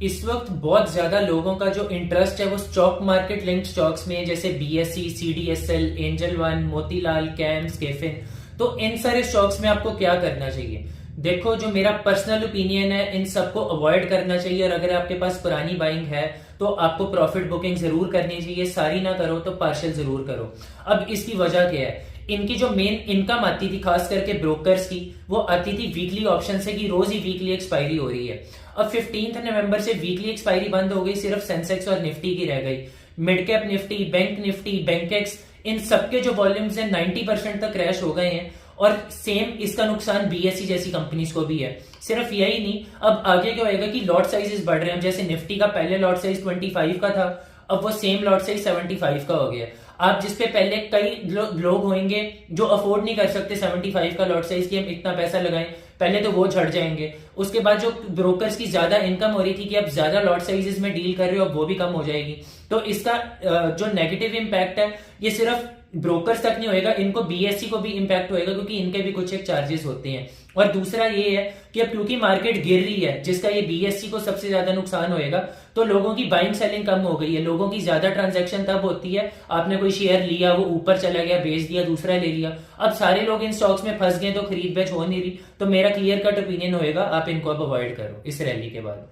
इस वक्त बहुत ज्यादा लोगों का जो इंटरेस्ट है वो स्टॉक मार्केट लिंक्ड स्टॉक्स में है, जैसे BSE, CDSL, Angel One, Motilal, CAMS, KFin. तो इन सारे स्टॉक्स में आपको क्या करना चाहिए? देखो, जो मेरा पर्सनल ओपिनियन है, इन सबको अवॉइड करना चाहिए। और अगर आपके पास पुरानी बाइंग है तो आपको प्रॉफिट बुकिंग जरूर करनी चाहिए। सारी ना करो तो पार्शियल जरूर करो। अब इसकी वजह क्या है? इनकी जो मेन इनकम आती थी खास करके ब्रोकर्स की, वो आती थी वीकली ऑप्शन से कि रोज ही वीकली एक्सपायरी हो रही है। अब 15 नवंबर से वीकली एक्सपायरी बंद हो गई, सिर्फ सेंसेक्स और निफ्टी की रह गई। Mid cap Nifty, bank Nifty, Bankex, इन सबके जो वॉल्यूम्स हैं 90% तक क्रैश हो गए हैं। और सेम इसका नुकसान बीएसई जैसी कंपनीज को भी है। सिर्फ यही नहीं, अब आगे क्या होएगा कि लॉट साइजेस बढ़ रहे हैं। जैसे निफ्टी का पहले लॉट साइज 25 का था, अब वो सेम लॉट साइज 75 का हो गया। आप जिसपे पहले कई लोग होंगे जो अफोर्ड नहीं कर सकते 75 का लॉट साइज की हम इतना पैसा लगाएं, पहले तो वो झड़ जाएंगे। उसके बाद जो ब्रोकर्स की ज्यादा इनकम हो रही थी कि अब ज्यादा लॉट साइजेस में डील कर रहे हो, अब वो भी कम हो जाएगी। तो इसका जो नेगेटिव इम्पैक्ट है ये सिर्फ ब्रोकर्स तक नहीं होएगा, इनको बीएससी को भी इम्पैक्ट होएगा क्योंकि इनके भी कुछ एक चार्जेस होते हैं। और दूसरा ये है कि अब क्योंकि मार्केट गिर रही है, जिसका ये बीएससी को सबसे ज्यादा नुकसान होएगा, तो लोगों की बाइंग सेलिंग कम हो गई है। लोगों की ज्यादा ट्रांजैक्शन तब होती है, आपने कोई शेयर लिया, वो ऊपर चला गया, बेच दिया, दूसरा ले लिया। अब सारे लोग इन स्टॉक्स में फंस गए तो खरीद बेच हो नहीं रही। तो मेरा क्लियर कट ओपिनियन होएगा, आप इनको अब अवॉइड करो इस रैली के बाद।